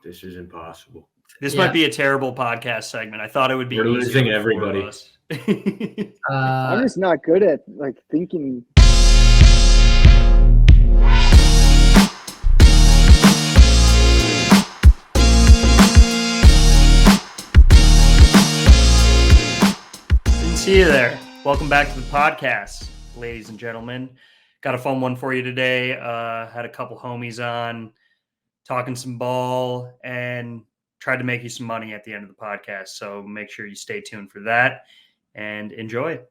This is impossible. This might be a terrible podcast segment. I thought it would be. We're losing everybody. I'm just not good at thinking. Didn't see you there. Welcome back to the podcast, ladies and gentlemen. Got a fun one for you today. Had a couple homies on, talking some ball, and tried to make you some money at the end of the podcast. So make sure you stay tuned for that and enjoy.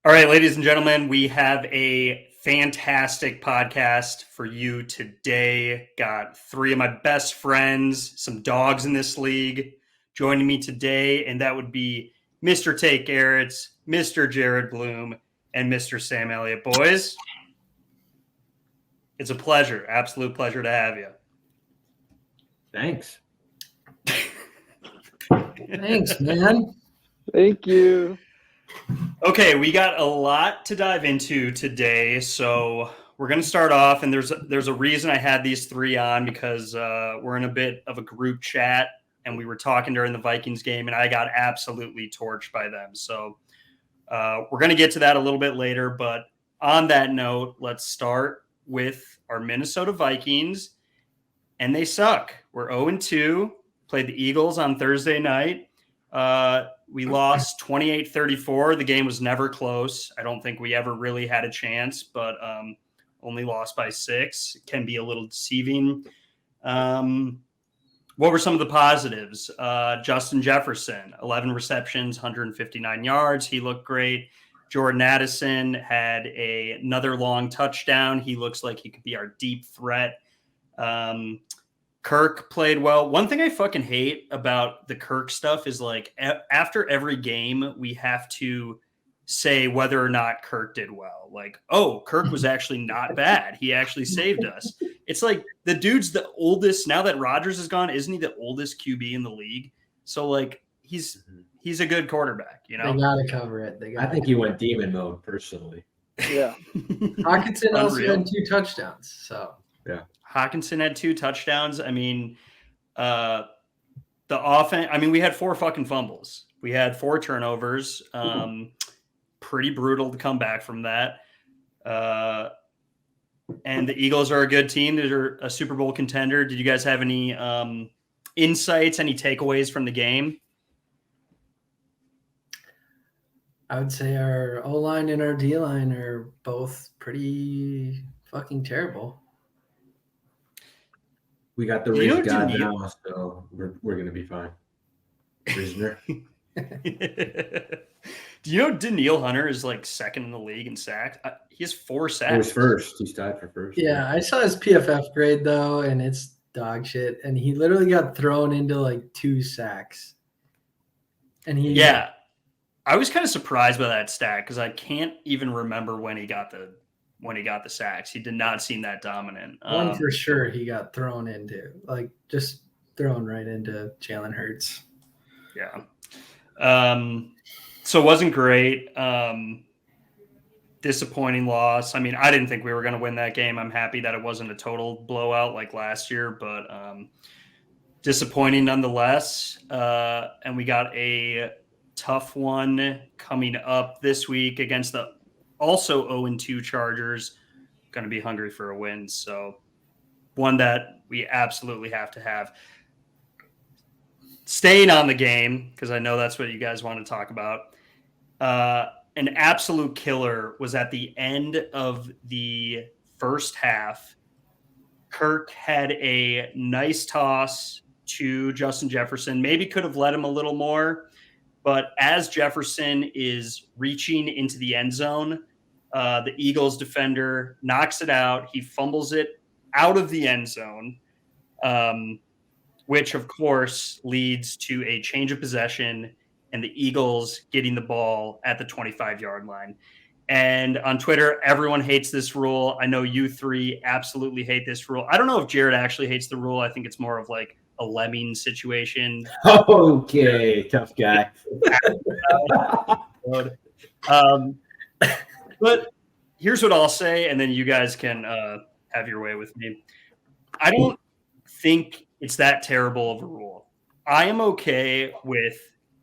All right, ladies and gentlemen, we have a fantastic podcast for you today. Got three of my best friends, some dogs in this league, joining me today, and that would be Mr. Tate Garretts, Mr. Jared Bloom, and Mr. Sam Elliott. Boys, it's a pleasure, absolute pleasure to have you. Thanks. Thanks, man. Thank you. Okay, we got a lot to dive into today, so we're going to start off, and there's a reason I had these three on, because we're in a bit of a group chat, and we were talking during the Vikings game, and I got absolutely torched by them. So we're going to get to that a little bit later, but on that note, let's start with our Minnesota Vikings, and they suck. We're 0-2, played the Eagles on Thursday night. We lost 28-34. The game was never close. I don't think we ever really had a chance, but only lost by 6. It can be a little deceiving. What were some of the positives? Justin Jefferson, 11 receptions, 159 yards. He looked great. Jordan Addison had another long touchdown. He looks like he could be our deep threat. Kirk played well. One thing I fucking hate about the Kirk stuff is after every game, we have to say whether or not Kirk did well. Kirk was actually not bad. He actually saved us. It's like the dude's the oldest. Now that Rodgers is gone, isn't he the oldest QB in the league? So he's a good quarterback, you know? They got to cover it. I think he went demon mode personally. Yeah. Hockenson also had 2 touchdowns. So yeah. Hockenson had 2 touchdowns. I mean, the offense, we had 4 fucking fumbles. We had 4 turnovers. Pretty brutal to come back from that. And the Eagles are a good team. They're a Super Bowl contender. Did you guys have any insights, any takeaways from the game? I would say our O-line and our D-line are both pretty fucking terrible. We got the race god now, so we're going to be fine. Prisoner. Do you know Danielle Hunter is second in the league in sacks? He has 4 sacks. He was first. He's tied for first. Yeah, I saw his PFF grade, though, and it's dog shit. And he literally got thrown into 2 sacks. And Yeah. I was kind of surprised by that stat because I can't even remember when he got the sacks. He did not seem that dominant. One for sure he got thrown into, just thrown right into Jalen Hurts. Yeah. So it wasn't great. Disappointing loss. I didn't think we were going to win that game. I'm happy that it wasn't a total blowout like last year, but disappointing nonetheless. And we got a tough one coming up this week against the also 0-2 Chargers. Going to be hungry for a win. So one that we absolutely have to have. Staying on the game, because I know that's what you guys want to talk about. An absolute killer was at the end of the first half. Kirk had a nice toss to Justin Jefferson. Maybe could have led him a little more. But as Jefferson is reaching into the end zone, the Eagles defender knocks it out. He fumbles it out of the end zone, which, of course, leads to a change of possession and the Eagles getting the ball at the 25-yard line. And on Twitter, everyone hates this rule. I know you three absolutely hate this rule. I don't know if Jared actually hates the rule. I think it's more of a lemming situation. Okay, tough guy. But here's what I'll say, and then you guys can have your way with me. I don't think it's that terrible of a rule. I am okay with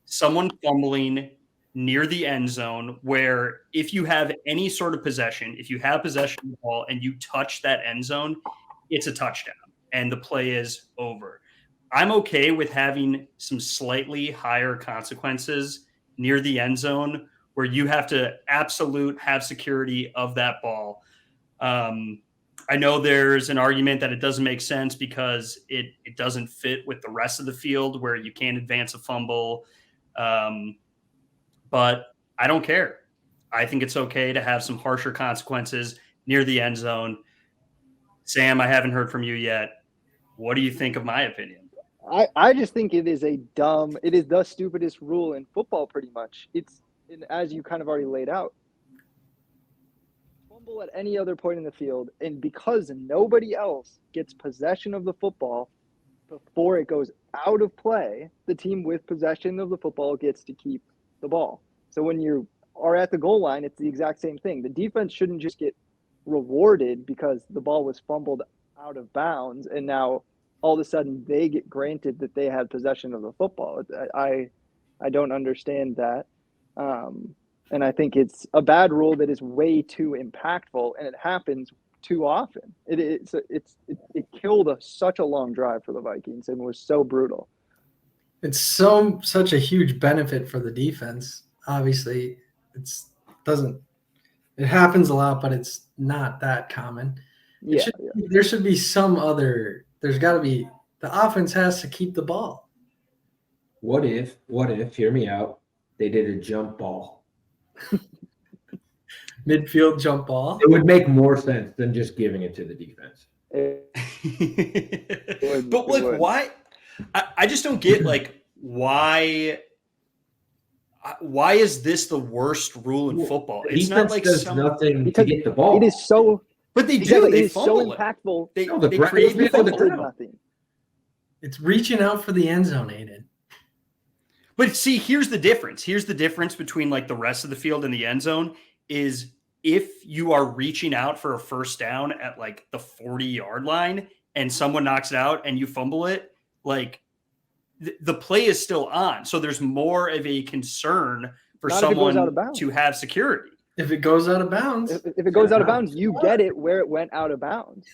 someone fumbling near the end zone where if you have any sort of possession, if you have possession of the ball and you touch that end zone, it's a touchdown and the play is over. I'm okay with having some slightly higher consequences near the end zone where you have to have security of that ball. I know there's an argument that it doesn't make sense because it doesn't fit with the rest of the field where you can't advance a fumble. But I don't care. I think it's okay to have some harsher consequences near the end zone. Sam, I haven't heard from you yet. What do you think of my opinion? I just think it is the stupidest rule in football pretty much. As you kind of already laid out. Fumble at any other point in the field, and because nobody else gets possession of the football before it goes out of play, the team with possession of the football gets to keep the ball. So when you are at the goal line, it's the exact same thing. The defense shouldn't just get rewarded because the ball was fumbled out of bounds and now all of a sudden they get granted that they had possession of the football. I don't understand that. And I think it's a bad rule that is way too impactful, and it happens too often. It killed such a long drive for the Vikings and was so brutal. It's such a huge benefit for the defense. Obviously, it happens a lot, but it's not that common. There should be there's got to be, the offense has to keep the ball. What if, hear me out, they did a jump ball? Midfield jump ball? It would make more sense than just giving it to the defense. But like, why? I just don't get why is this the worst rule in football? It's not like nothing to get the ball. It is so, but they do. They it is so impactful. They create nothing. It's reaching out for the end zone, Aiden. But see, here's the difference. Here's the difference between like the rest of the field and the end zone is if you are reaching out for a first down at like the 40-yard line and someone knocks it out and you fumble it, like the play is still on. So there's more of a concern for someone to have security. If it goes out of bounds. If it goes out of bounds, you get it where it went out of bounds.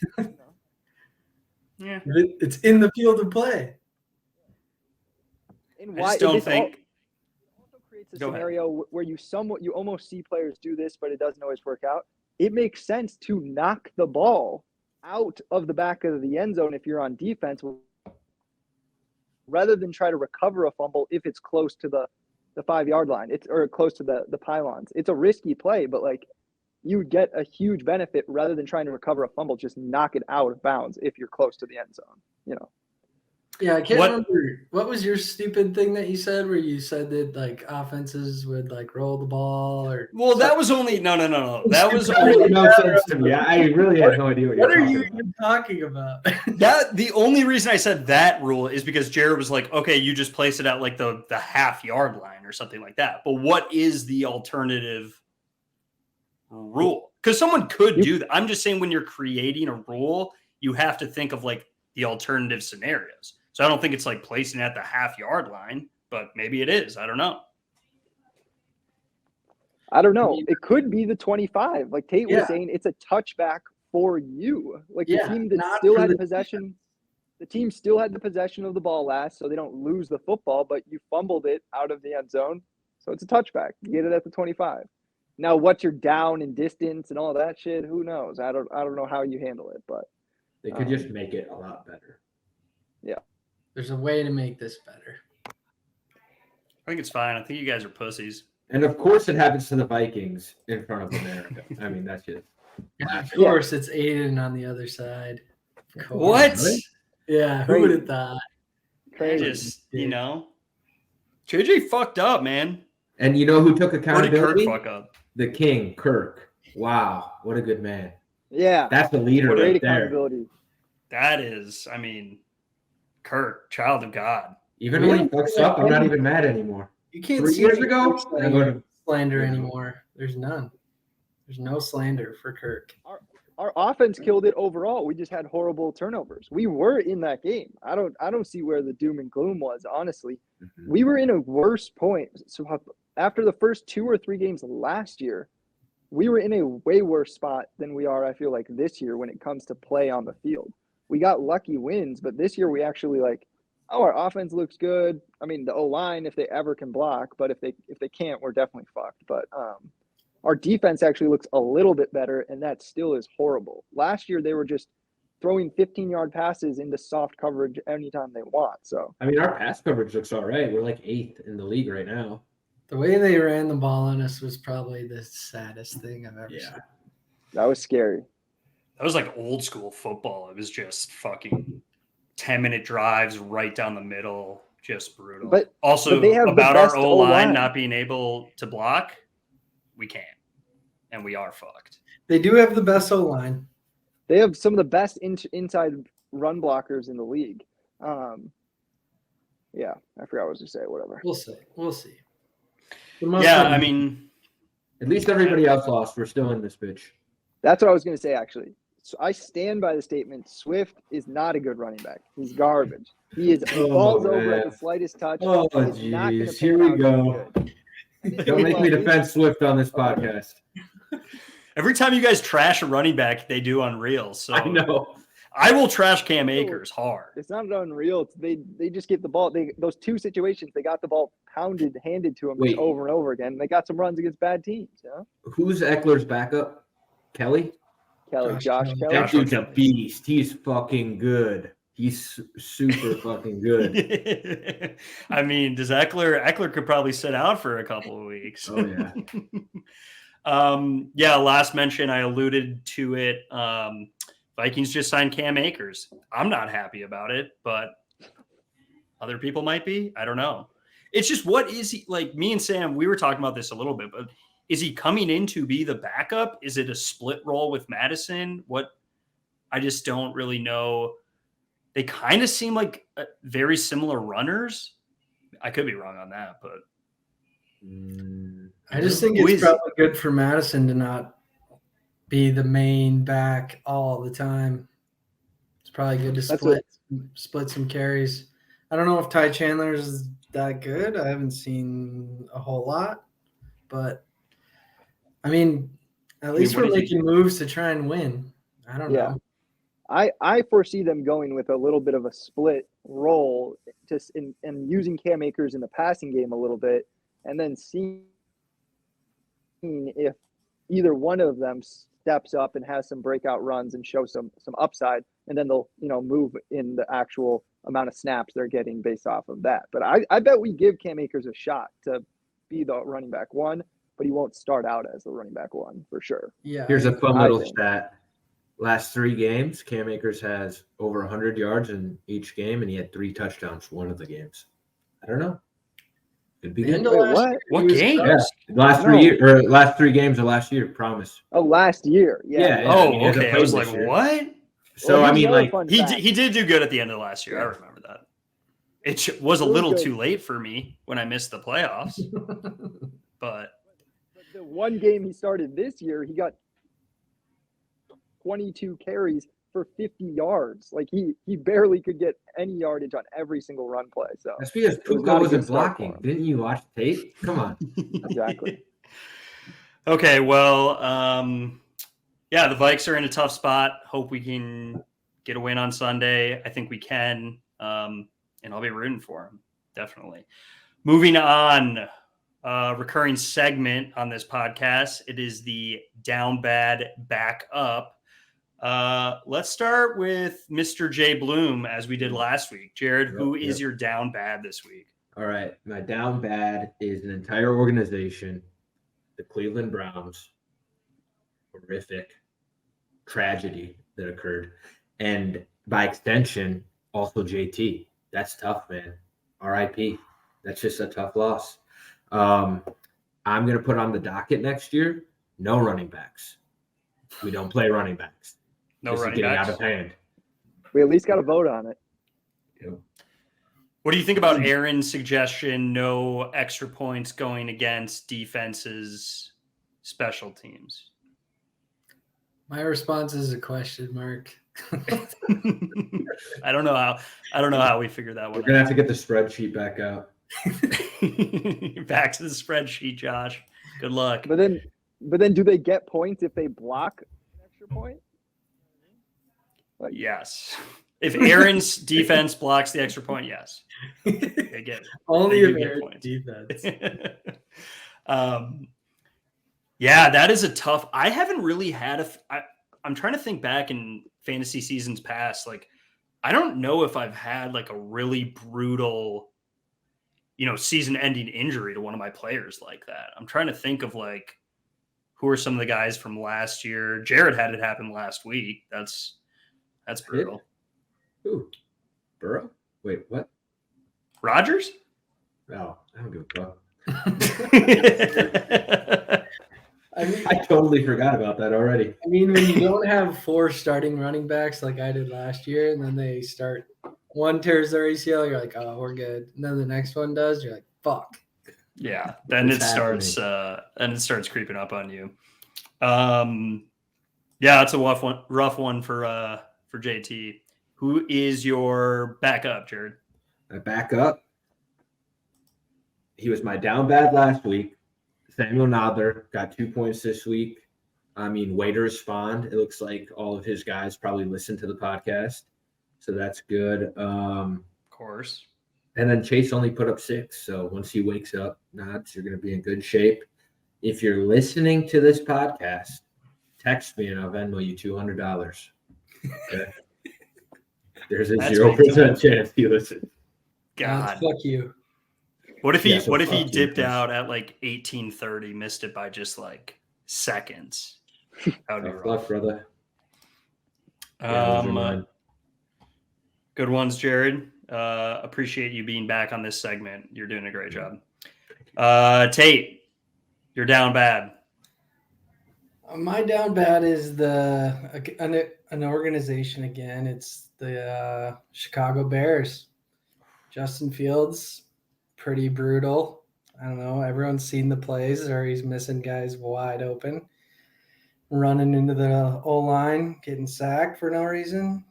Yeah. It's in the field of play. And I just don't think. It also creates a scenario where you almost see players do this, but it doesn't always work out. It makes sense to knock the ball out of the back of the end zone if you're on defense, rather than try to recover a fumble if it's close to the 5-yard line. Or close to the pylons. It's a risky play, but like you get a huge benefit rather than trying to recover a fumble. Just knock it out of bounds if you're close to the end zone. Yeah, I can't remember. What was your stupid thing that you said where you said that like offenses would like roll the ball or? Well, that was only no. That was only no sense to me. I really have no idea what are you even talking about? The only reason I said that rule is because Jared was like, okay, you just place it at like the half-yard line or something like that. But what is the alternative rule? Because someone could do that. I'm just saying when you're creating a rule, you have to think of like the alternative scenarios. So I don't think it's like placing it at the half-yard line, but maybe it is. I don't know. It could be the 25. Like Tate was saying, it's a touchback for you. Like the team that still had possession. The team still had the possession of the ball last, so they don't lose the football, but you fumbled it out of the end zone. So it's a touchback. You get it at the 25. Now, what's your down and distance and all that shit? Who knows? I don't know how you handle it, but they could just make it a lot better. Yeah. There's a way to make this better. I think it's fine. I think you guys are pussies. And of course it happens to the Vikings in front of America. I mean, that's just. Of course, it's Aiden on the other side. What? Really? Yeah, who would have thought? Just, JJ fucked up, man. And you know who took accountability? What did Kirk fuck up? The king, Kirk. Wow, what a good man. Yeah. That's the leader Great right there. Accountability. That is, Kirk, child of God. Even when he fucks up, I'm not even mad anymore. You can't 3 years ago, slander anymore. There's none. There's no slander for Kirk. our offense killed it overall. We just had horrible turnovers. We were in that game. I don't see where the doom and gloom was, honestly. Mm-hmm. We were in a worse point. So after the first 2 or 3 games last year, we were in a way worse spot than we are, I feel like, this year when it comes to play on the field. We got lucky wins, but this year we actually our offense looks good. I mean, the O-line, if they ever can block, but if they can't, we're definitely fucked. But our defense actually looks a little bit better, and that still is horrible. Last year, they were just throwing 15-yard passes into soft coverage anytime they want. So I mean, our pass coverage looks all right. We're like 8th in the league right now. The way they ran the ball on us was probably the saddest thing I've ever seen. That was scary. That was like old school football. It was just fucking 10-minute drives right down the middle, just brutal. But they have about our O-line not being able to block, we can't. And we are fucked. They do have the best O-line. They have some of the best inside run blockers in the league. Yeah, I forgot what I was to say. Whatever. We'll see. Yeah, I mean, at least everybody else lost. We're still in this bitch. That's what I was going to say, actually. So I stand by the statement. Swift is not a good running back. He's garbage. He falls over at the slightest touch. Oh, jeez. Here we go. Don't make me defend Swift on this podcast. Every time you guys trash a running back, they do on Reels. So I know. I will trash Cam Akers hard. It's not unreal. They just get the ball. Those 2 situations, they got the ball handed to them over and over again. They got some runs against bad teams. Yeah. Who's Eckler's backup? Josh Kelly. That dude's a beast. He's fucking good. He's super fucking good. I mean, does Eckler could probably sit out for a couple of weeks. Oh yeah. Yeah, last mention, I alluded to it. Vikings just signed Cam Akers. I'm not happy about it, but other people might be. I don't know. It's just, what is he like? Me and Sam, we were talking about this a little bit, but is he coming in to be the backup? Is it a split role with Madison? I just don't really know. They kind of seem like very similar runners. I could be wrong on that, but I just think it's probably good for Madison to not be the main back all the time. It's probably good to split some carries. I don't know if Ty Chandler is that good. I haven't seen a whole lot, but I mean, at least we're making moves to try and win. I don't know. I foresee them going with a little bit of a split role, just in using Cam Akers in the passing game a little bit, and then seeing if either one of them steps up and has some breakout runs and show some upside, and then they'll move in the actual amount of snaps they're getting based off of that. But I bet we give Cam Akers a shot to be the running back 1, but he won't start out as the running back 1 for sure. Yeah. Here's a fun little stat. Last 3 games, Cam Akers has over 100 yards in each game, and he had 3 touchdowns one of the games. I don't know. Could be good. What game? Yeah. Last 3 games of last year, promise. Oh, last year. Yeah. Oh, okay. I was like, what? So, I mean, like, he did do good at the end of last year. I remember that. It was a little too late for me when I missed the playoffs. But the one game he started this year, he got 22 carries for 50 yards. Like he barely could get any yardage on every single run play. So that's because Puka wasn't blocking. Didn't you watch Tate? Come on. Exactly. Okay, well, yeah, the Vikes are in a tough spot. Hope we can get a win on Sunday. I think we can, and I'll be rooting for them, definitely. Moving on, recurring segment on this podcast. It is the Down Bad Back Up. Let's start with Mr. J. Bloom, as we did last week. Jared, who is your down bad this week? All right. My down bad is an entire organization, the Cleveland Browns. Horrific tragedy that occurred. And by extension, also JT. That's tough, man. RIP. That's just a tough loss. I'm going to put on the docket next year, no running backs. We don't play running backs. No running getting backs. Out of hand. We at least got to vote on it. Yep. What do you think about Aaron's suggestion? No extra points going against defenses, special teams. My response is a question mark. I don't know how we figured that We're one gonna have out. to get the spreadsheet back out. Back to the spreadsheet, Josh. Good luck. But then do they get points if they block an extra point? Like, Yes. If Aaron's defense blocks the extra point, yes. They get Only they if do get Aaron's points. defense. Yeah, that is a tough. I haven't really had I'm trying to think back in fantasy seasons past. Like, I don't know if I've had like a really brutal, season-ending injury to one of my players like that. I'm trying to think of like who are some of the guys from last year. Jared had it happen last week. That's brutal. Ooh, Burrow? Wait, what? Rodgers? Oh, I don't give a fuck. I mean, I totally forgot about that already. when you don't have 4 starting running backs like I did last year, and then they start one tears their ACL, you're like, oh, we're good. And then the next one does, you're like, fuck. Yeah, then It's it starts creeping up on you. Yeah, it's a rough one for JT. Who is your backup, Jared? My backup. He was my down bad last week. Samuel Nodler got 2 points this week. Way to respond. It looks like all of his guys probably listen to the podcast, so that's good. Of course. And then Chase only put up 6, so once he wakes up, Nods, you're going to be in good shape. If you're listening to this podcast, text me and I'll Venmo you $200. Okay? There's a That's 0% chance he listens. God. Fuck you. What if he Yeah, so what if he fuck you, dipped Chris. out at like 18:30, missed it by just like seconds? That would be Tough rough. luck, brother. Yeah, those are mine. Good ones, Jared. Appreciate you being back on this segment. You're doing a great job. Tate, you're down bad. My down bad is an organization again. It's the Chicago Bears. Justin Fields, pretty brutal. I don't know. Everyone's seen the plays, or he's missing guys wide open, running into the O-line, getting sacked for no reason.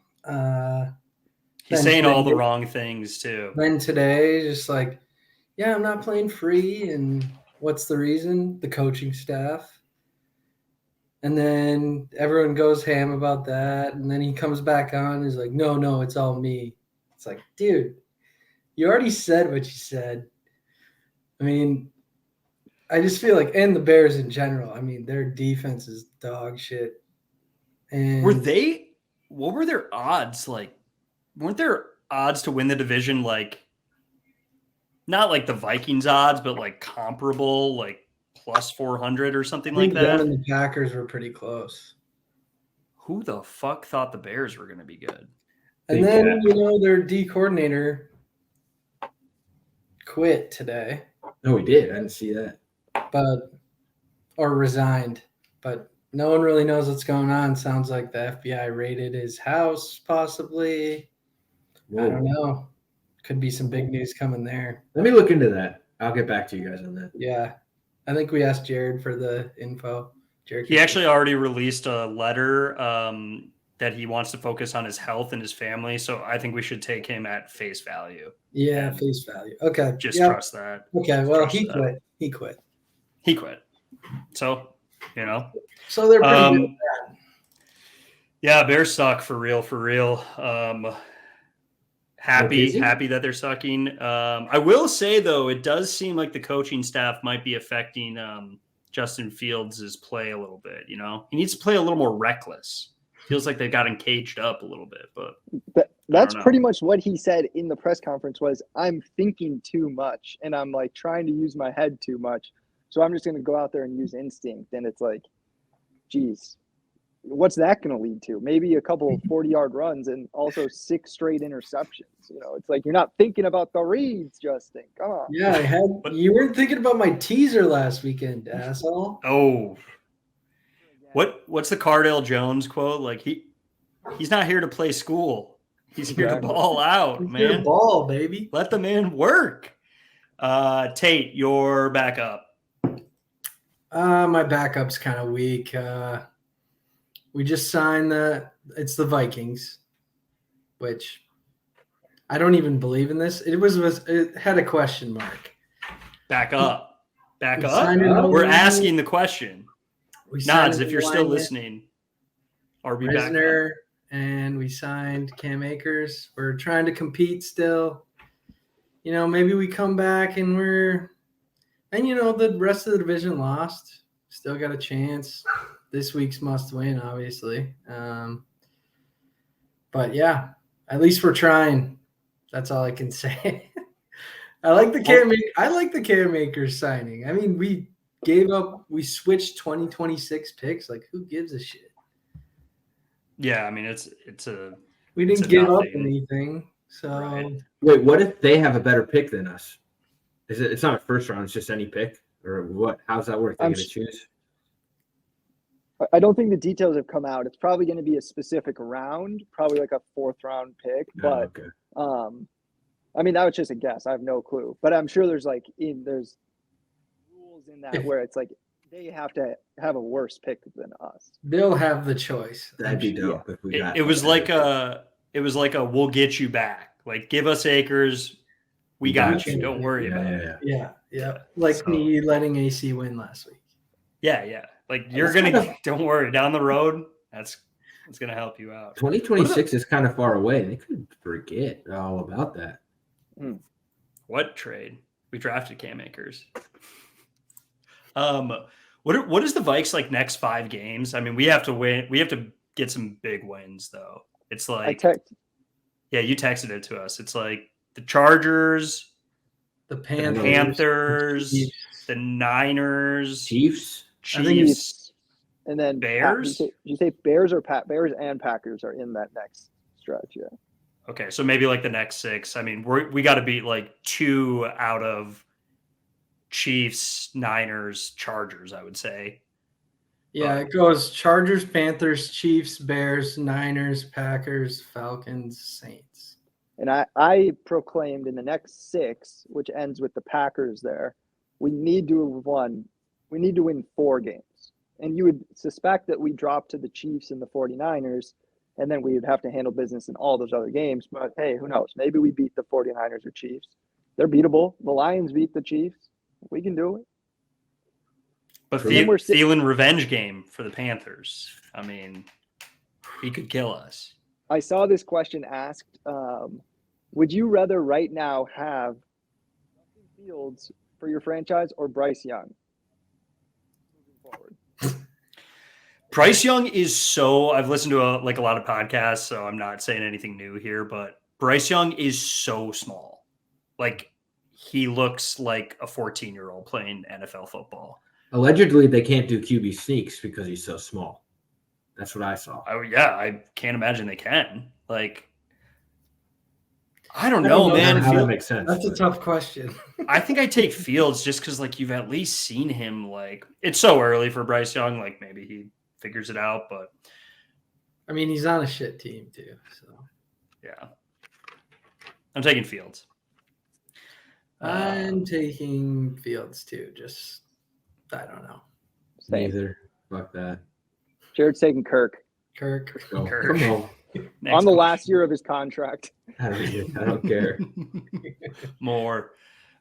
He's saying all the wrong things too. Then today, just like, yeah, I'm not playing free, and what's the reason? The coaching staff. And then everyone goes ham about that. And then he comes back on and is like, no, it's all me. It's like, dude, you already said what you said. I just feel like, and the Bears in general, their defense is dog shit. And what were their odds? Like, weren't there odds to win the division? Like, not like the Vikings odds, but like comparable, like plus 400 or something like that. Them and the Packers were pretty close. Who the fuck thought the Bears were going to be good? And then, their D coordinator quit today. No, he did. I didn't see that. Or resigned. But no one really knows what's going on. Sounds like the FBI raided his house, possibly. Whoa. I don't know. Could be some big news coming there. Let me look into that. I'll get back to you guys on that. Yeah. I think we asked Jared for the info. Jared, he actually already released a letter that he wants to focus on his health and his family. So I think we should take him at face value. Yeah, face value. Okay. Just trust that. Okay. Well, Trust that. He quit. So, So they're pretty good. Yeah, Bears suck for real. Happy that they're sucking. I will say, though, it does seem like the coaching staff might be affecting Justin Fields' play a little bit. He needs to play a little more reckless. Feels like they've got him caged up a little bit. But that's pretty much what he said in the press conference was, I'm thinking too much, and I'm like trying to use my head too much. So I'm just going to go out there and use instinct. And it's like, geez, what's that going to lead to? Maybe a couple of 40-yard runs and also 6 straight interceptions. It's like you're not thinking about the reads, Justin. Come on. Yeah, you weren't thinking about my teaser last weekend, asshole. Oh, what's the Cardale Jones quote? Like he's not here to play school. He's here to ball out, man. Here to ball, baby. Let the man work. Tate, your backup. My backup's kind of weak. We just signed it's the Vikings, which I don't even believe in this. It had a question mark. Back up. We signed an We're O-line. asking the question. We signed Nods an if you're still O-lineman, listening. Or be back up. Risner, and we signed Cam Akers. We're trying to compete still. Maybe we come back and the rest of the division lost. Still got a chance. This week's must win, obviously. But yeah, at least we're trying. That's all I can say. I like the Cam Akers signing. I mean, we switched 2026 picks. Like, who gives a shit? Yeah, I mean We didn't give up anything. So Right. Wait, what if they have a better pick than us? It's not a first round, it's just any pick? Or what? How's that work? They're going to choose? I don't think the details have come out. It's probably going to be a specific round, probably like a 4th round pick. But okay. I mean, that was just a guess. I have no clue. But I'm sure there's rules in that where it's like they have to have a worse pick than us. they'll have the choice. That'd be dope if we got It was like a we'll get you back. Like, give us Akers. We got you. Don't worry about it. Yeah. Like me letting AC win last week. Yeah. Like, you're don't worry, down the road, it's going to help you out. 2026 is kind of far away. They could forget all about that. What trade? We drafted Cam Akers. What is the Vikes like next 5 games? I mean, we have to win. We have to get some big wins, though. It's like, you texted it to us. It's like the Chargers, the Panthers, the Niners, Chiefs, and then Bears. Did you say Bears or Bears and Packers are in that next stretch? Yeah. Okay, so maybe like the next 6. I mean, we got to beat like 2 out of Chiefs, Niners, Chargers, I would say. Yeah, it goes Chargers, Panthers, Chiefs, Bears, Niners, Packers, Falcons, Saints. And I proclaimed in the next 6, which ends with the Packers there, we need to win 4 games. And you would suspect that we drop to the Chiefs and the 49ers, and then we would have to handle business in all those other games. But hey, who knows? Maybe we beat the 49ers or Chiefs. They're beatable. The Lions beat the Chiefs. We can do it. But Thielen revenge game for the Panthers. I mean, he could kill us. I saw this question asked, would you rather right now have Justin Fields for your franchise or Bryce Young? Moving forward. Bryce Young is I've listened to a lot of podcasts, so I'm not saying anything new here, but Bryce Young is so small. Like, he looks like a 14-year-old playing NFL football. Allegedly, they can't do QB sneaks because he's so small. That's what I saw. Oh, yeah, I can't imagine they can. Like, I don't know, man. How that makes sense. That's a tough question. I think I take Fields just because, you've at least seen him. It's so early for Bryce Young. Maybe he figures it out, but I mean, he's on a shit team too. So yeah, I'm taking Fields. I'm taking Fields too. Just I don't know. Neither. Fuck that. Jared's taking Kirk. Kirk. Come on. On the last year of his contract. I don't care. More.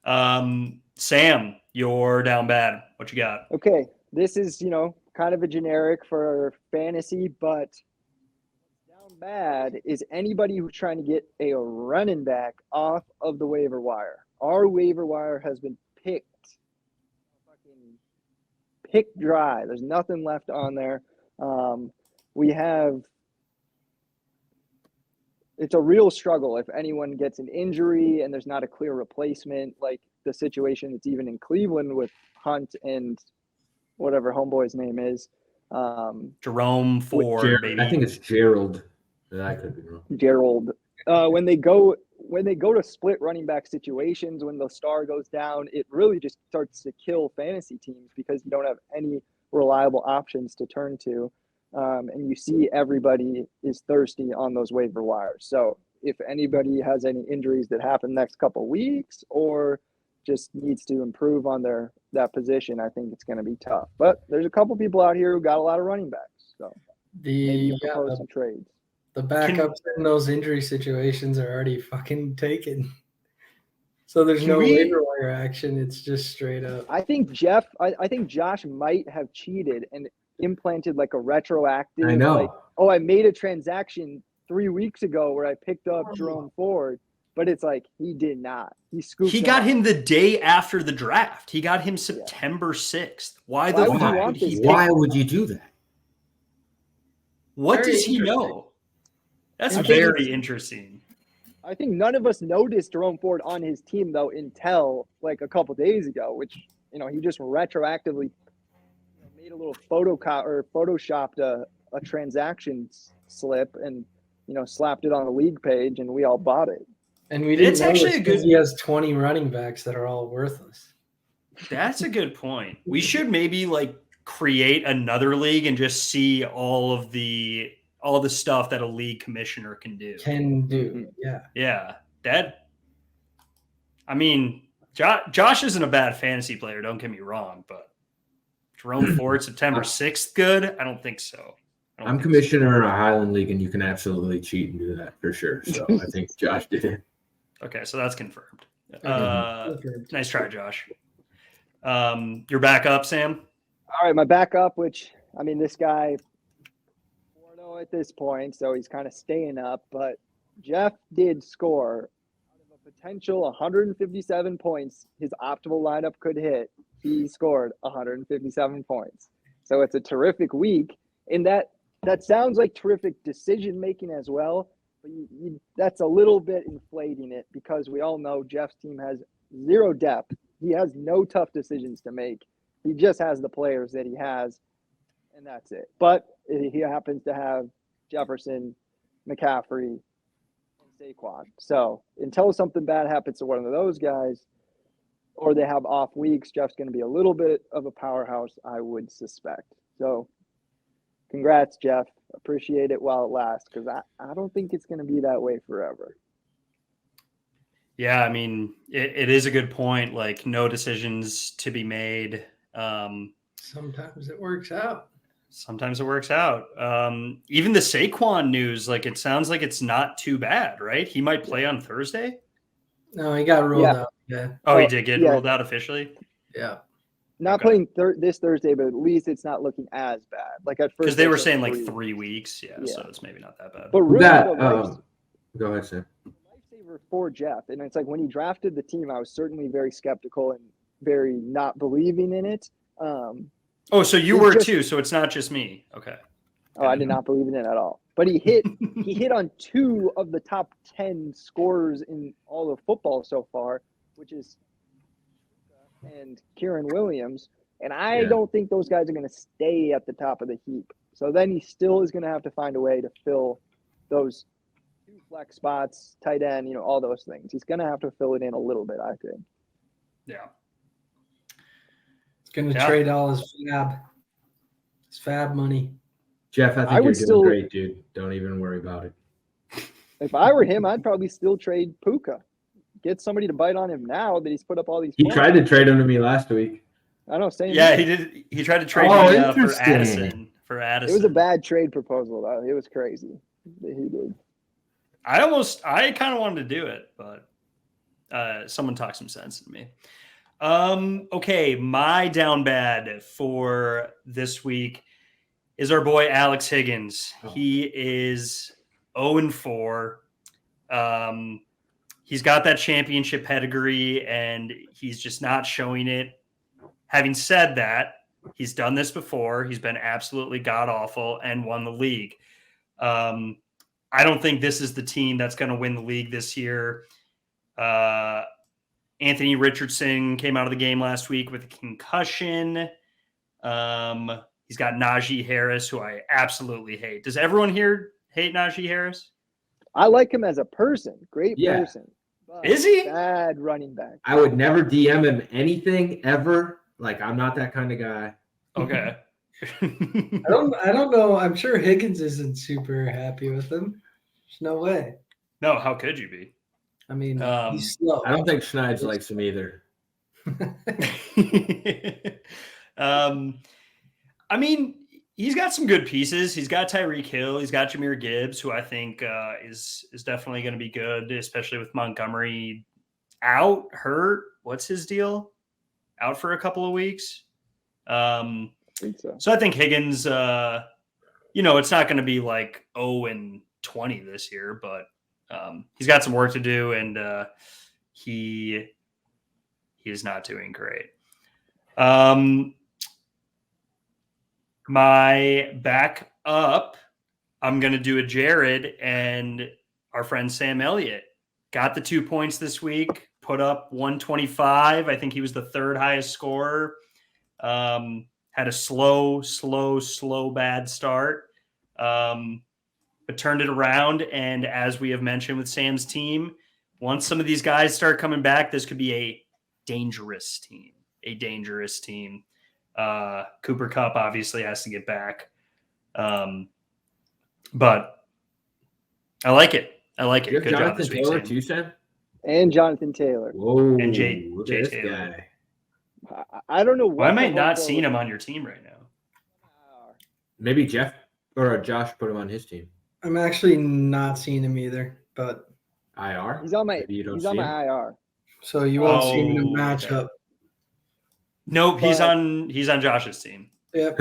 Sam, you're down bad. What you got? Okay. This is, kind of a generic for fantasy, but down bad is anybody who's trying to get a running back off of the waiver wire. Our waiver wire has been picked dry. There's nothing left on there. It's a real struggle if anyone gets an injury and there's not a clear replacement, like the situation that's even in Cleveland with Hunt and whatever homeboy's name is. Jerome Ford, maybe. I think it's Gerald. I could be wrong. Gerald. When they go to split running back situations, when the star goes down, it really just starts to kill fantasy teams because you don't have any reliable options to turn to. And you see everybody is thirsty on those waiver wires. So if anybody has any injuries that happen next couple of weeks or just needs to improve on that position, I think it's going to be tough. But there's a couple people out here who got a lot of running backs. So Maybe The propose some trades. the backups in those injury situations are already fucking taken. So there's no waiver wire action. It's just straight up. I think I think Josh might have cheated and implanted like a retroactive. I know. Like, oh, I made a transaction 3 weeks ago where I picked up Jerome Ford, but it's like he did not. He got him the day after the draft. He got him September 6th. Why the fuck would he? Why would you do that? What does he know? That's very interesting. I think none of us noticed Jerome Ford on his team though until like a couple days ago, which he just retroactively made a little photoshopped a transaction slip and slapped it on the league page, and we all bought it. And we didn't. It's actually a good. He has 20 running backs that are all worthless. That's a good point. We should maybe like create another league and just see all the stuff that a league commissioner can do. Yeah. Josh isn't a bad fantasy player, don't get me wrong, but Jerome Ford, September 6th, good? I don't think so. I'm commissioner in a Highland League, and you can absolutely cheat and do that for sure. So I think Josh did it. Okay, so that's confirmed. Nice try, Josh. Your backup, Sam? All right, my backup, which, this guy, 4-0 at this point, so he's kind of staying up, but Jeff did score out of a potential 157 points his optimal lineup could hit. He scored 157 points. So it's a terrific week, and that sounds like terrific decision-making as well, but that's a little bit inflating it because we all know Jeff's team has zero depth. He has no tough decisions to make. He just has the players that he has, and that's it. But he happens to have Jefferson, McCaffrey, and Saquon. So until something bad happens to one of those guys or they have off weeks, Jeff's going to be a little bit of a powerhouse, I would suspect. So congrats, Jeff. Appreciate it while it lasts because I don't think it's going to be that way forever. Yeah, it is a good point. Like, no decisions to be made. Sometimes it works out. Even the Saquon news, like, it sounds like it's not too bad, right? He might play on Thursday. No, he got ruled out. Yeah. Oh, he did get ruled out officially? Yeah. Not playing this Thursday, but at least it's not looking as bad. Like at first, because they were saying like 3 weeks. Yeah, so it's maybe not that bad. But really, go ahead, Sam. Lifesaver for Jeff, and it's like when he drafted the team, I was certainly very skeptical and very not believing in it. So you were too. So it's not just me. Okay. Oh, I did not believe in it at all. But he hit on 2 of the top 10 scorers in all of football so far, which is and Kieran Williams. And I don't think those guys are going to stay at the top of the heap. So then he still is going to have to find a way to fill those 2 flex spots, tight end, all those things. He's going to have to fill it in a little bit, I think. Yeah. He's going to trade all his fab money. Jeff, I think you're doing great, dude. Don't even worry about it. If I were him, I'd probably still trade Puka. Get somebody to bite on him now that he's put up all these points. He tried to trade him to me last week. I don't say he did. He tried to trade me for Addison. It was a bad trade proposal, though. It was crazy that he did. I kind of wanted to do it, but someone talked some sense into me. Okay, my down bad for this week is our boy Alex Higgins. He is 0-4. He's got that championship pedigree, and he's just not showing it. Having said that, he's done this before. He's been absolutely god-awful and won the league. I don't think this is the team that's going to win the league this year. Anthony Richardson came out of the game last week with a concussion. He's got Najee Harris, who I absolutely hate. Does everyone here hate Najee Harris? I like him as a person. Great person. Is he? Bad running back. I would never DM him anything ever. Like, I'm not that kind of guy. Okay. I don't know. I'm sure Higgins isn't super happy with him. There's no way. No, how could you be? He's slow. I don't think Schneid's likes him either. he's got some good pieces. He's got Tyreek Hill. He's got Jahmyr Gibbs, who I think is definitely going to be good, especially with Montgomery hurt. What's his deal? Out for a couple of weeks. I think so. So I think Higgins, it's not going to be like 0-20 this year, but he's got some work to do, and he is not doing great. My backup, I'm going to do a Jared and our friend Sam Elliott. Got the 2 points this week, put up 125. I think he was the third highest scorer. Had a slow, bad start, but turned it around. And as we have mentioned with Sam's team, once some of these guys start coming back, this could be a dangerous team. Cooper Kupp obviously has to get back. But I like it. Good Jonathan job this week, Taylor Sam. too, Sam? And Jonathan Taylor. Whoa. And Jay this Taylor. guy. I don't know what. Why am I not seeing him on your team right now? Maybe Jeff or Josh put him on his team. I'm actually not seeing him either, but IR? He's on my. Maybe you don't He's see on him? my IR. so you won't see him in a Oh, matchup. Nope, he's But- on Josh's team. Yep.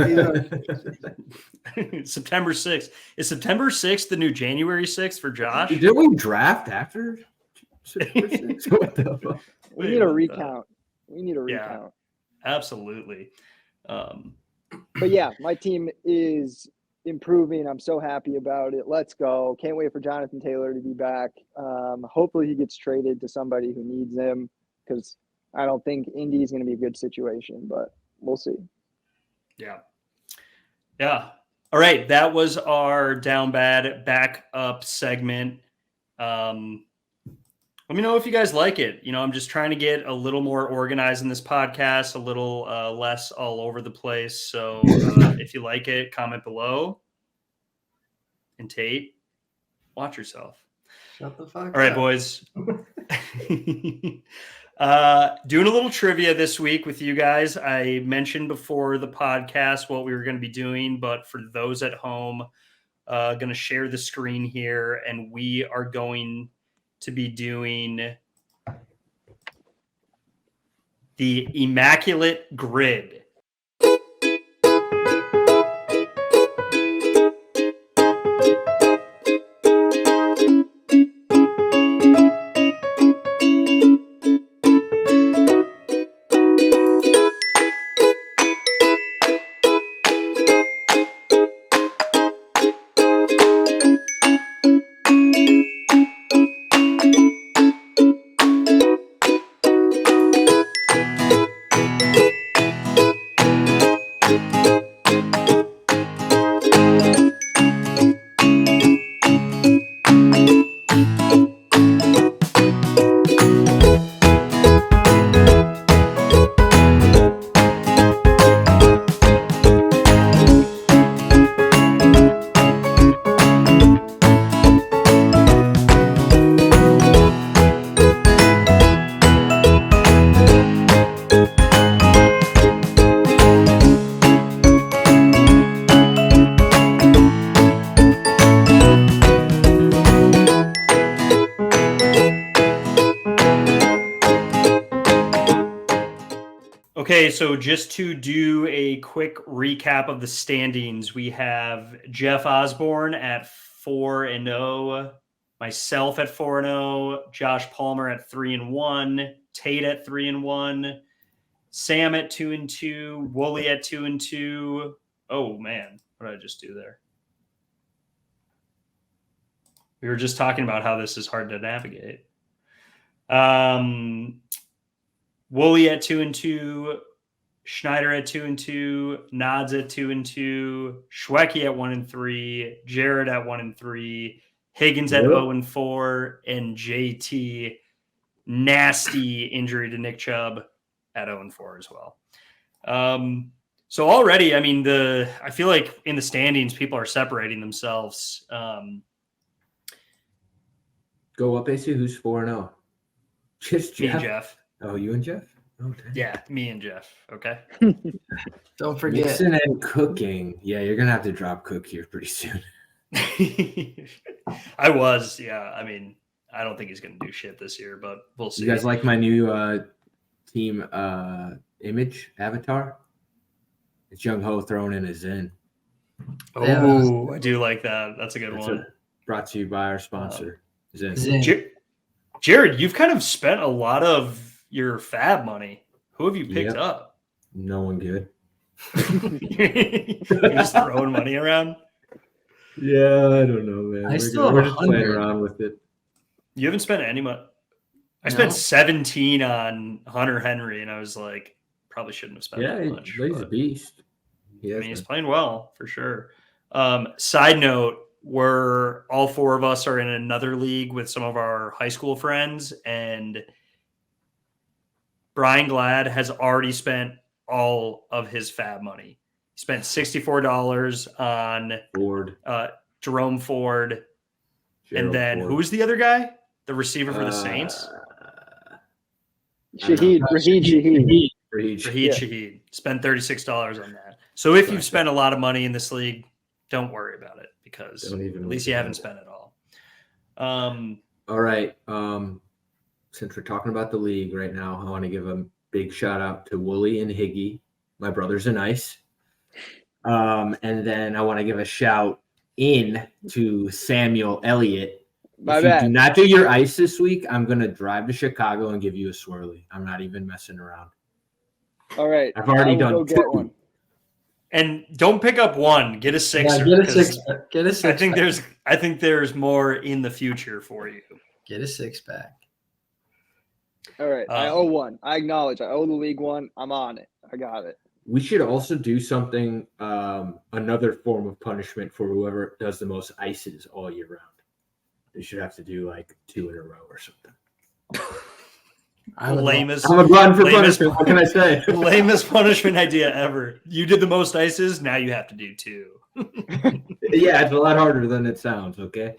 September 6th. Is September 6th the new January 6th for Josh? Didn't we draft after? What the fuck? We need a recount. We need a Yeah. recount. Absolutely. But yeah, my team is improving. I'm so happy about it. Let's go. Can't wait for Jonathan Taylor to be back. Hopefully he gets traded to somebody who needs him, because I don't think Indy is going to be a good situation, but we'll see. Yeah. All right. That was our down bad back up segment. Let me know if you guys like it. I'm just trying to get a little more organized in this podcast, a little less all over the place. So if you like it, comment below. And Tate, watch yourself. Shut the fuck up. All right, boys. Doing a little trivia this week with you guys. I mentioned before the podcast what we were going to be doing, but for those at home, going to share the screen here, and we are going to be doing the Immaculate Grid. Okay, so just to do a quick recap of the standings, we have Jeff Osborne at 4-0, myself at 4-0, Josh Palmer at 3-1, Tate at 3-1, Sam at 2-2, Wooly at 2-2. Oh man, what did I just do there? We were just talking about how this is hard to navigate. Wooly at 2-2, Schneider at 2-2, Nods at 2-2, Schwecky at 1-3, Jared at 1-3, Higgins at 0-4, and JT, nasty injury to Nick Chubb, at 0-4 as well. So already, I mean, I feel like in the standings, people are separating themselves. Go up, AC. Who's 4-0? Just Me and Jeff. Jeff. Oh, you and Jeff? Okay. Yeah, me and Jeff. Okay. Don't forget. Mixing and cooking. Yeah, you're gonna have to drop Cook here pretty soon. I was, yeah. I mean, I don't think he's going to do shit this year, but we'll see. You guys like my new team image avatar? It's Young Ho thrown in a Zen. Oh, I do like that. That's a good one. Brought to you by our sponsor, Zen. Jared, you've kind of spent a lot of your fab money. Who have you picked up? No one good. You're just throwing money around? Yeah, I don't know, man. I We're still we're have just playing 100. around with it. You haven't spent any money. I No. spent 17 on Hunter Henry, and I was like, probably shouldn't have spent that much. He's a but- beast. I mean, he's playing well for sure. Side note, all four of us are in another league with some of our high school friends, and Brian Glad has already spent all of his fab money. He spent $64 on Ford. Jerome Ford, Gerald and then Ford. who was the other guy? The receiver for the Saints? Raheed Shaheed. Raheed Shaheed. Spent $36 on that. So if you've spent a lot of money in this league, don't worry about it because Don't even at least you haven't spent it all. All right. Since we're talking about the league right now, I want to give a big shout out to Wooly and Higgy, my brothers in ice. And then I want to give a shout in to Samuel Elliott. My if you bad. do not do your ice this week, I'm going to drive to Chicago and give you a swirly. I'm not even messing around. All right. I've already I will done go two. get one. And don't pick up one. Get a sixer. Get a 'cause six. Get a six. I think there's more in the future for you. Get a six pack. All right. I owe one. I acknowledge I owe the league one. I'm on it. I got it. We should also do something, another form of punishment for whoever does the most ices all year round. They should have to do like 2 in a row or something. Lamest, I'm a glutton for lamest- punishment. What can I say? lamest punishment idea ever. You did the most ices. Now you have to do 2. Yeah, it's a lot harder than it sounds. Okay.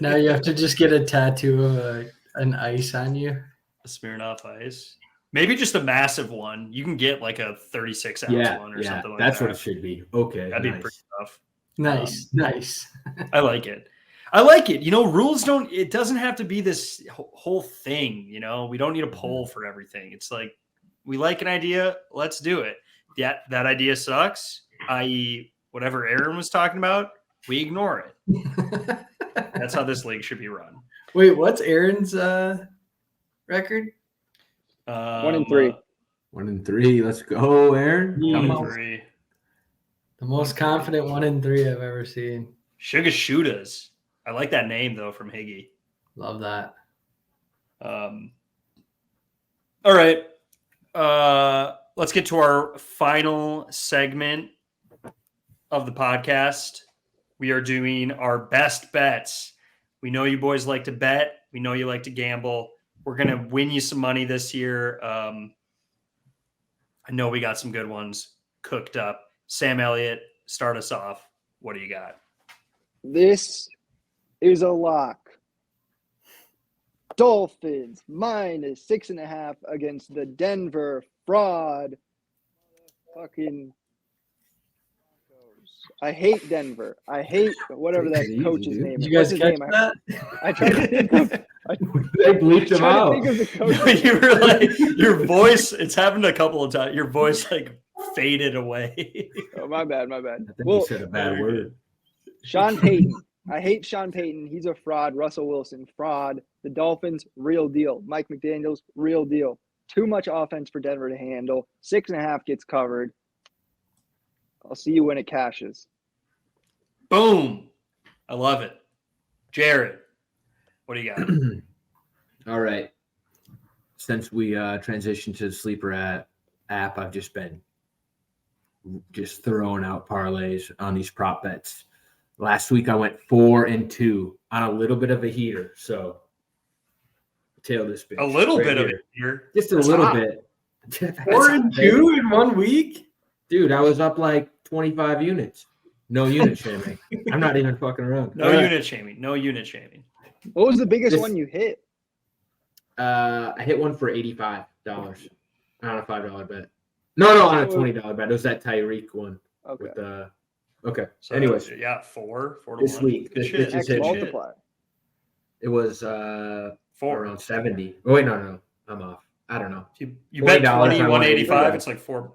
Now you have to just get a tattoo of an ice on you. A Smirnoff Ice. Maybe just a massive one. You can get like a 36-ounce one or something like that's that. what it should be. Okay, That'd be nice. pretty tough. Nice. I like it. I like it. You know, rules it doesn't have to be this whole thing. You know, we don't need a poll for everything. It's like, we like an idea, let's do it. That idea sucks, i.e., whatever Aaron was talking about, we ignore it. That's how this league should be run. Wait, what's Aaron's record? 1-3. 1-3. Let's go, Aaron. One Come and on. 3. The most confident 1-3 I've ever seen. Sugar Shooters. I like that name though from Higgy. Love that. All right. Let's get to our final segment of the podcast. We are doing our best bets. We know you boys like to bet. We know you like to gamble. We're going to win you some money this year. I know we got some good ones cooked up. Sam Elliott, start us off. What do you got? This is a lock. Dolphins -6.5 against the Denver fraud. Fucking Broncos. I hate Denver. I hate whatever that Take it easy, coach's dude. name Did is. you guys What's his catch name? that? I tried to think of. They bleeped him trying out. to think of the coach's You name. were like, your voice, it's happened a couple of times. Your voice like faded away. Oh, my bad. I think Well, he said a bad word. Sean Payton. I hate Sean Payton. He's a fraud. Russell Wilson, fraud. The Dolphins, real deal. Mike McDaniels, real deal. Too much offense for Denver to handle. 6.5 gets covered. I'll see you when it cashes. Boom. I love it. Jared, what do you got? All right. Since we transitioned to the sleeper app, I've just been throwing out parlays on these prop bets. Last week I went 4-2 on a little bit of a heater. So tail this bitch. A little right bit of here. it here. Just a That's little hot. bit. 4-2 in 1 week? Dude, I was up like 25 units. No unit shaming. I'm not even fucking around. No unit shaming. No unit shaming. What was the biggest This- one you hit? I hit one for $85. On a $5 bet. No, on a $20 bet. It was that Tyreek one. Okay. With the okay. So, Anyways, yeah, 4 to this 1. week, Good this shit. just X hit me. multiplier. It was 4. around 70. Oh wait, no, I'm off. I don't know. You bet $20 20, on 185. It's like 4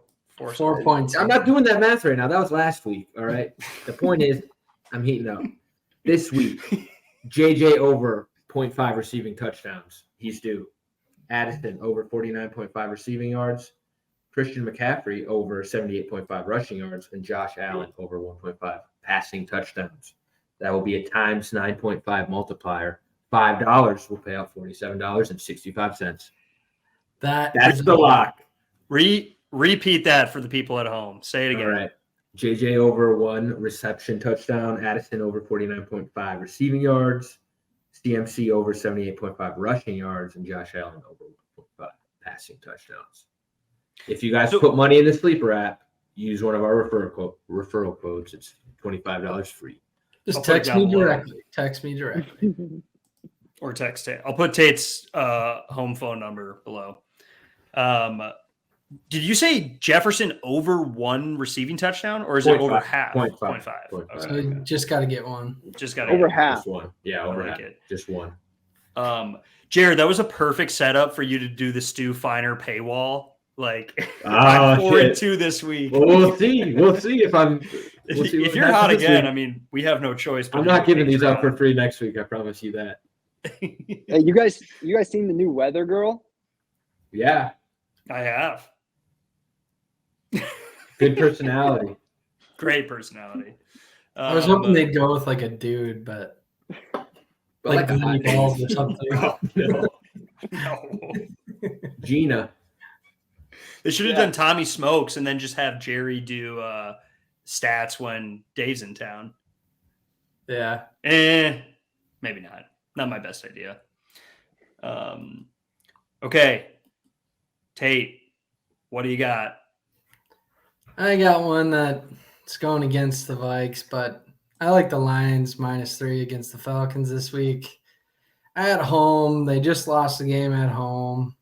4 points. I'm not doing that math right now. That was last week. All right. The point is, I'm heating up. This week, JJ over 0.5 receiving touchdowns. He's due. Addison over 49.5 receiving yards. Christian McCaffrey over 78.5 rushing yards. And Josh Allen over 1.5 passing touchdowns. That will be a times 9.5 multiplier. $5 will pay out $47.65. That's the lock. Repeat that for the people at home. Say it again. All right. JJ over 1 reception touchdown. Addison over 49.5 receiving yards. CMC over 78.5 rushing yards. And Josh Allen over 1.5 passing touchdowns. If you guys put money in the Sleeper app, use one of our referral codes. It's $25 free. Just text me directly. Text me directly. Or text Tate. I'll put Tate's home phone number below. Did you say Jefferson over 1 receiving touchdown, or is it over half? 0.5. So you just got to get one. Just got over half. Just one. Yeah, over half. Just one. Jared, that was a perfect setup for you to do the Stu Finer paywall. Like, I'm 4-2 this week. Well, we'll see. We'll see if I'm. If you're hot again, I mean, we have no choice. I'm not giving these out for free next week. I promise you that. Hey, you guys seen the new Weather Girl? Yeah. I have. Good personality. Great personality. I was hoping they'd go with like a dude, but like Glenny Balls or something. No. Gina. They should have done Tommy Smokes and then just have Jerry do stats when Dave's in town. Yeah. Maybe not. Not my best idea. Okay. Tate, what do you got? I got one that's going against the Vikes, but I like the Lions -3 against the Falcons this week. At home, they just lost the game at home.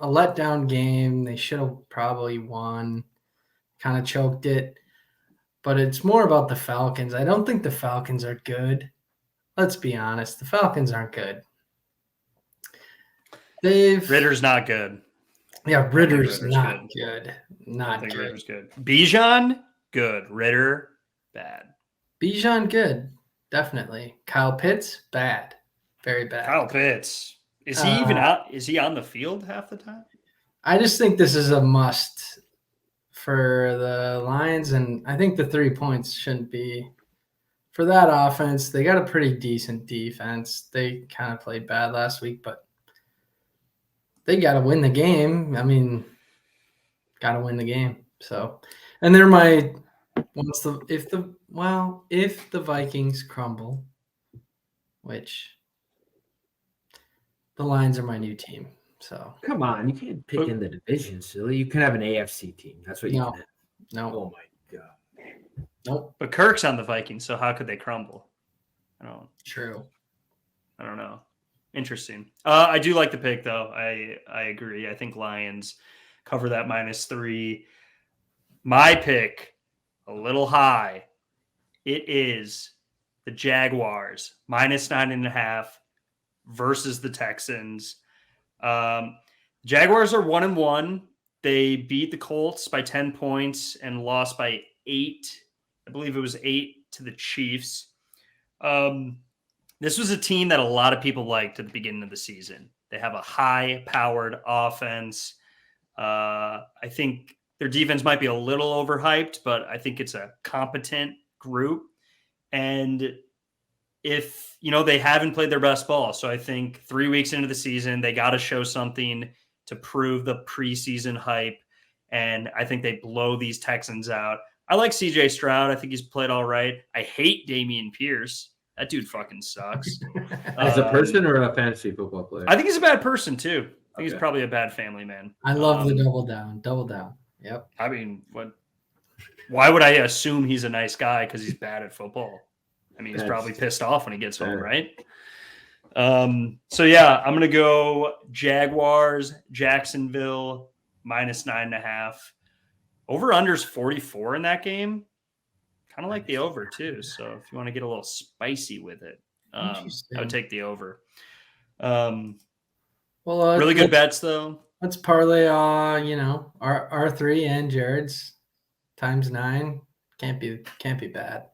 A letdown game. They should have probably won. Kind of choked it. But it's more about the Falcons. I don't think the Falcons are good. Let's be honest. The Falcons aren't good. Ritter's not good. Yeah, Ritter's not good. Not good. Ritter's good. Bijan, good. Ritter, bad. Bijan, good. Definitely. Kyle Pitts, bad. Very bad. Kyle Pitts. Is he even out? Is he on the field half the time? I just think this is a must for the Lions, and I think the 3 points shouldn't be for that offense. They got a pretty decent defense. They kind of played bad last week, but they got to win the game. I mean, got to win the game. So, and they're my if the Vikings crumble, which the Lions are my new team. So come on, you can't pick in the division, silly. You can have an AFC team. That's what you can have. No. Oh my god. Nope. But Kirk's on the Vikings, so how could they crumble? True. I don't know. Interesting. I do like the pick, though. I agree. I think Lions cover that -3. My pick, a little high. It is the Jaguars -9.5 versus the Texans. Jaguars are 1-1. They beat the Colts by 10 points and lost by 8. I believe it was 8 to the Chiefs. This was a team that a lot of people liked at the beginning of the season. They have a high-powered offense. I think their defense might be a little overhyped, but I think it's a competent group. And if, they haven't played their best ball. So I think 3 weeks into the season, they got to show something to prove the preseason hype. And I think they blow these Texans out. I like CJ Stroud. I think he's played all right. I hate Dameon Pierce. That dude fucking sucks. As a person or a fantasy football player? I think he's a bad person too. I think he's probably a bad family man. I love the double down. Double down. Yep. I mean, why would I assume he's a nice guy because he's bad at football? I mean, he's probably pissed off when he gets home, right? So yeah, I'm gonna go Jaguars, Jacksonville -9.5. Over unders 44 in that game. Kind of like the over too. So if you want to get a little spicy with it, I would take the over. Really good bets though. Let's parlay our 3 and Jared's times 9. Can't be bad.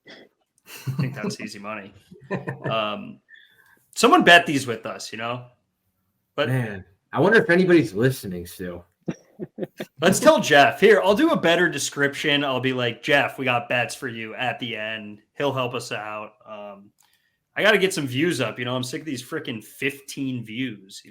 I think that's easy money. Someone bet these with us, But man, I wonder if anybody's listening still. Let's tell Jeff. Here, I'll do a better description. I'll be like, Jeff, we got bets for you at the end. He'll help us out. I got to get some views up. I'm sick of these freaking 15 views.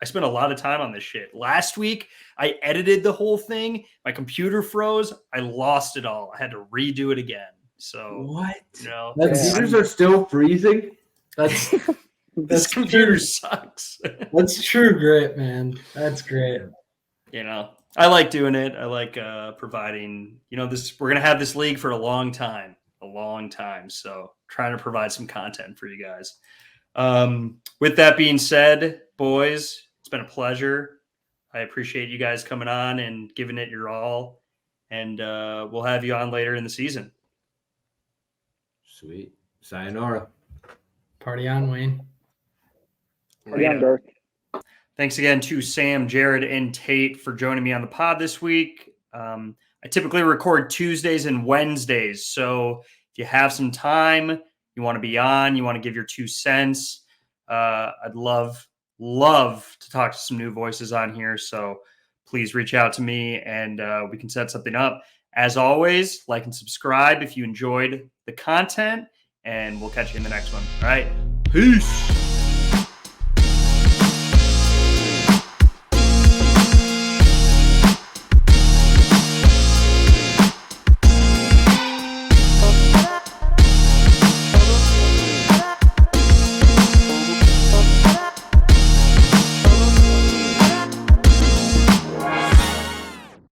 I spent a lot of time on this shit. Last week, I edited the whole thing. My computer froze. I lost it all. I had to redo it again. So what? Computers are still freezing. This computer sucks. That's true, great man. That's great. I like doing it. I like providing. This. We're gonna have this league for a long time. So trying to provide some content for you guys. With that being said, boys, it's been a pleasure. I appreciate you guys coming on and giving it your all. And we'll have you on later in the season. Sweet. Sayonara. Party on, Wayne. Party on, Dirk. Thanks again to Sam, Jared, and Tate for joining me on the pod this week. I typically record Tuesdays and Wednesdays. So if you have some time, you want to be on, you want to give your 2 cents, I'd love to talk to some new voices on here. So please reach out to me and we can set something up. As always, like and subscribe if you enjoyed the content, and we'll catch you in the next one. All right. Peace.